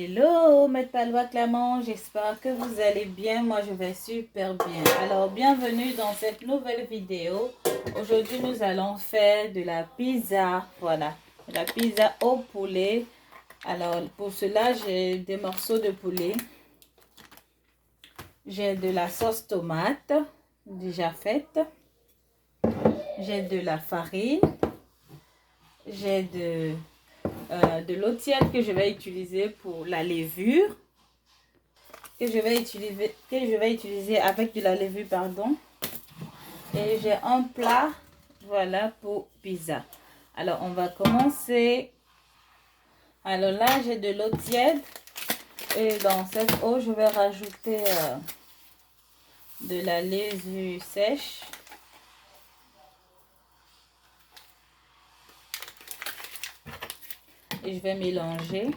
Hello, Maître Palois Clamant, j'espère que vous allez bien. Moi, je vais super bien. Alors, bienvenue dans cette nouvelle vidéo. Aujourd'hui, nous allons faire de la pizza. Voilà, de la pizza au poulet. Alors, pour cela, j'ai des morceaux de poulet. J'ai de la sauce tomate déjà faite. J'ai de la farine. J'ai de l'eau tiède que je vais utiliser pour la levure. Que je vais utiliser avec de la levure, pardon. Et j'ai un plat, voilà, pour pizza. Alors, on va commencer. Alors là, j'ai de l'eau tiède. Et dans cette eau, je vais rajouter de la levure sèche. Et je vais mélanger.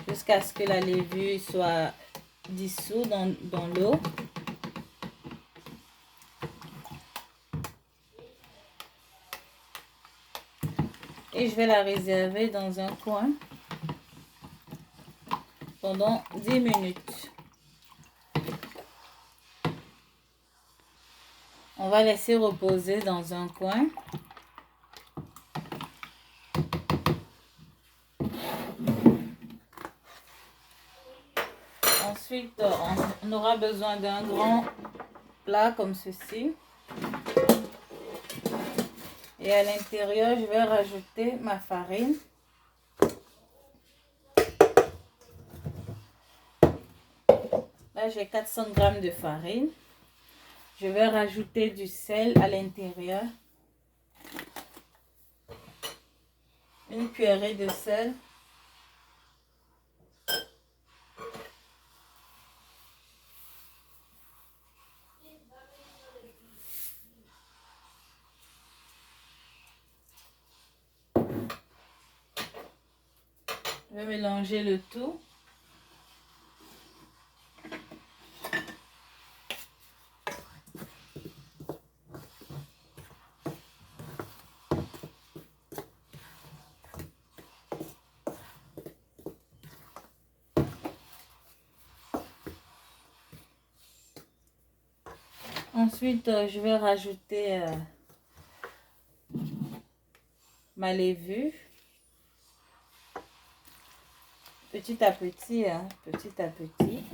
Jusqu'à ce que la levure soit dissoute dans l'eau. Et je vais la réserver dans un coin pendant 10 minutes. On va laisser reposer dans un coin. Ensuite, on aura besoin d'un grand plat comme ceci. Et à l'intérieur, je vais rajouter ma farine. Là, j'ai 400 g de farine. Je vais rajouter du sel à l'intérieur. Une cuillerée de sel. Je vais mélanger le tout. Ensuite, je vais rajouter ma levure. Petit à petit, hein, petit à petit.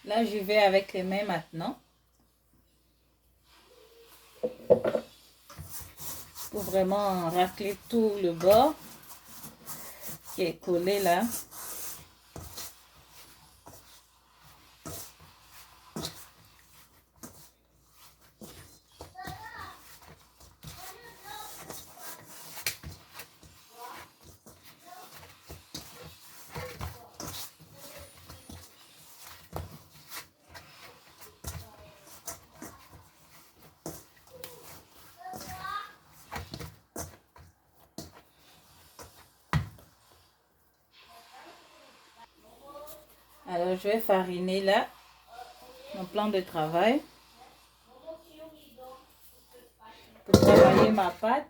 Là, je vais avec les mains maintenant. Pour vraiment racler tout le bord qui est collé là. Alors, je vais fariner là mon plan de travail. pour travailler ma pâte.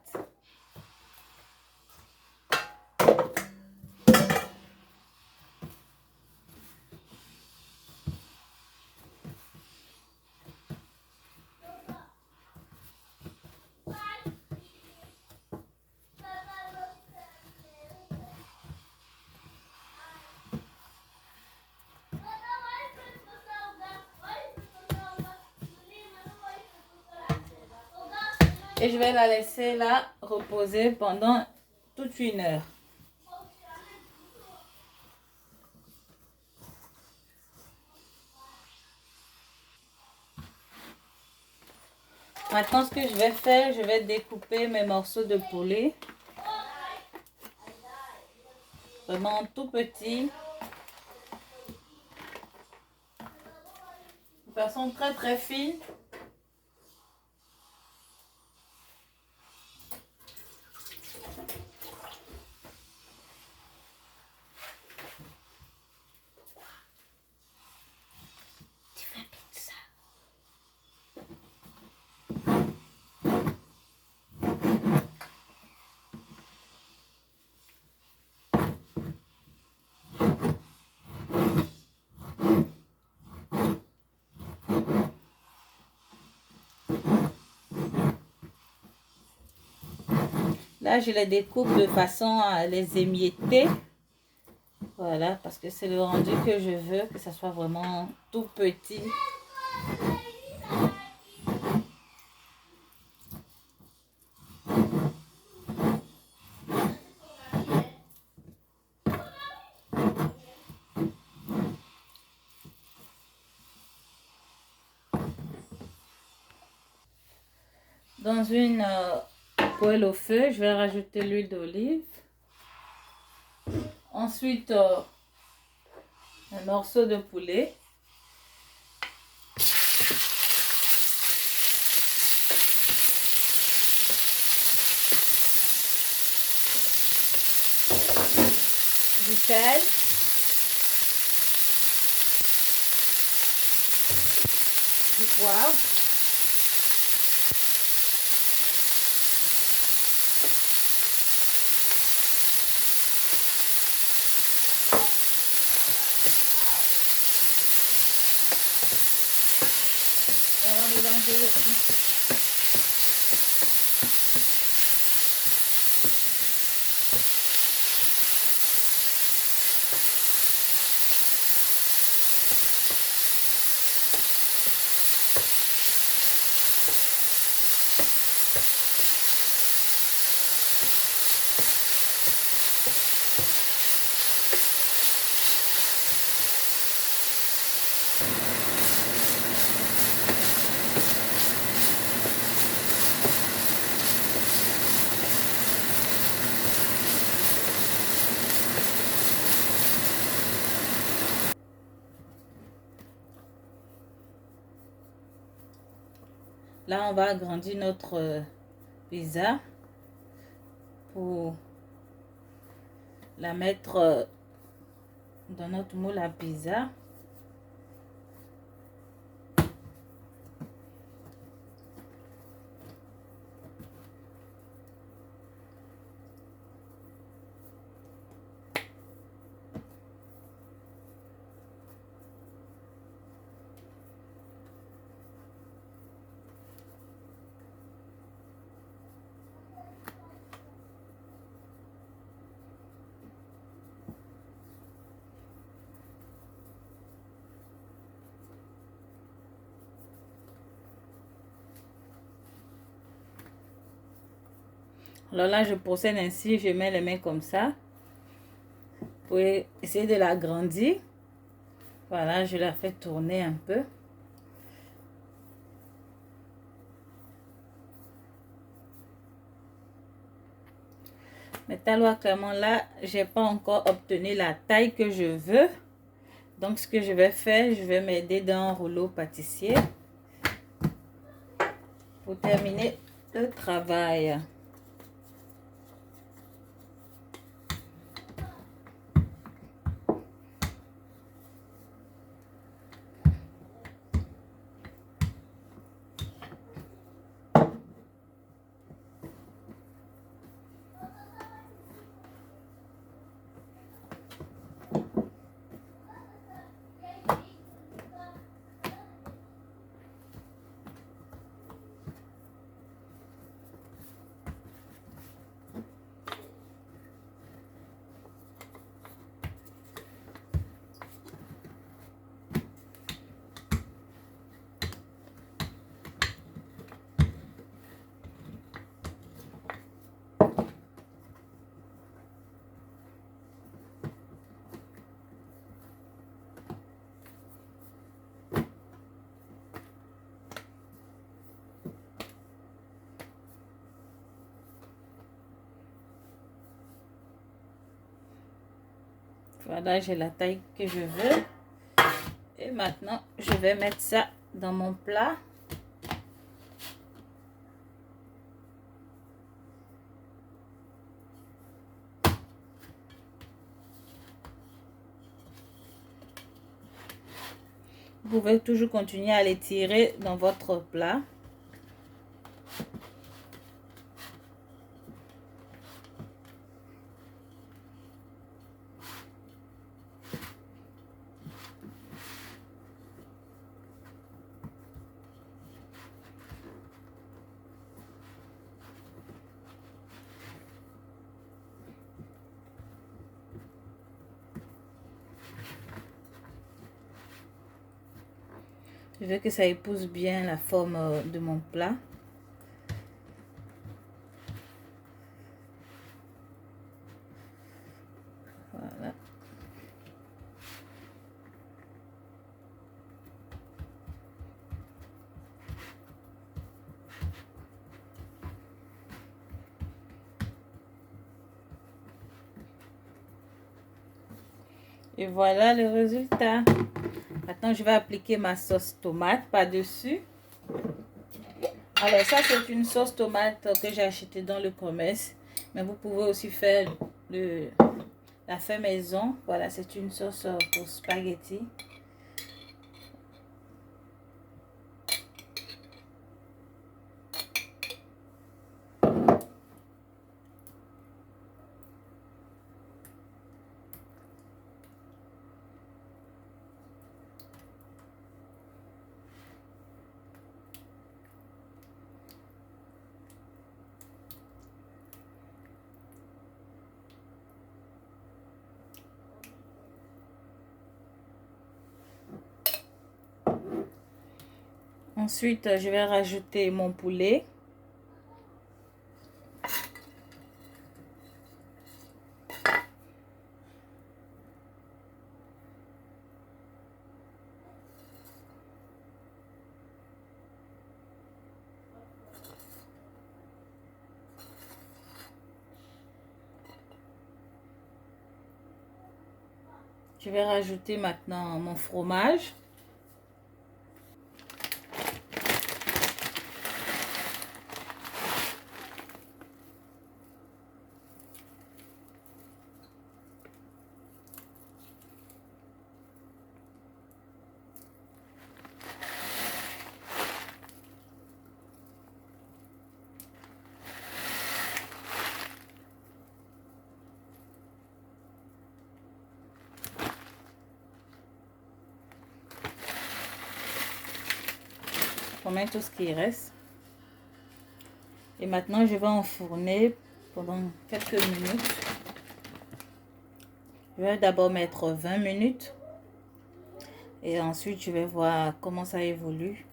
Et je vais la laisser là reposer pendant toute 1 heure. Maintenant, ce que je vais faire, je vais découper mes morceaux de poulet. Vraiment tout petit. De façon très très fine. Là, je les découpe de façon à les émietter. Voilà, parce que c'est le rendu que je veux, que ça soit vraiment tout petit. Dans une poêle au feu, je vais rajouter l'huile d'olive. Ensuite, un morceau de poulet. Du sel. Du poivre. On va mélanger le tout. Là, on va agrandir notre pizza pour la mettre dans notre moule à pizza. Alors là, je procède ainsi, je mets les mains comme ça pour essayer de l'agrandir. Voilà, je la fais tourner un peu. Mais alors clairement là, j'ai pas encore obtenu la taille que je veux. Donc ce que je vais faire, je vais m'aider d'un rouleau pâtissier pour terminer le travail. Voilà, j'ai la taille que je veux. Et maintenant, je vais mettre ça dans mon plat. Vous pouvez toujours continuer à les tirer dans votre plat. Je veux que ça épouse bien la forme de mon plat. Voilà. Et voilà le résultat. Maintenant, je vais appliquer ma sauce tomate par-dessus. Alors, ça, c'est une sauce tomate que j'ai achetée dans le commerce. Mais vous pouvez aussi faire la fait maison. Voilà, c'est une sauce pour spaghetti. Ensuite, je vais rajouter mon poulet. Je vais rajouter maintenant mon fromage. On met tout ce qui reste. Et maintenant, je vais enfourner pendant quelques minutes. Je vais d'abord mettre 20 minutes. Et ensuite, je vais voir comment ça évolue.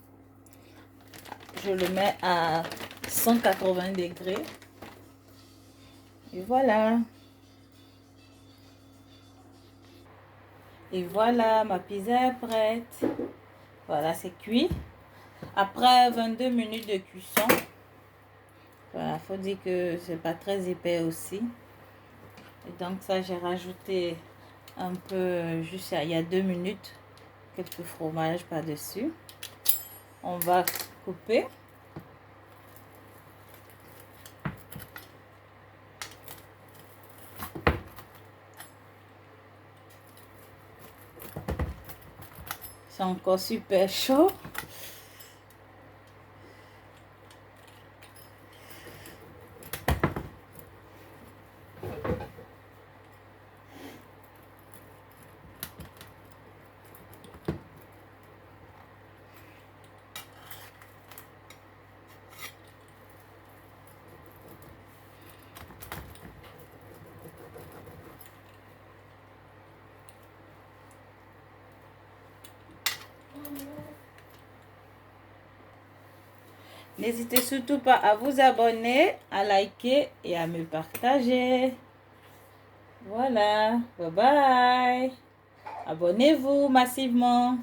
Je le mets à 180 degrés. Et voilà. Et voilà, ma pizza est prête. Voilà, c'est cuit. Après 22 minutes de cuisson, voilà, faut dire que c'est pas très épais aussi. Et donc ça, j'ai rajouté un peu, juste il y a 2 minutes, quelques fromages par-dessus. On va couper. C'est encore super chaud. N'hésitez surtout pas à vous abonner, à liker et à me partager. Voilà, bye bye. Abonnez-vous massivement.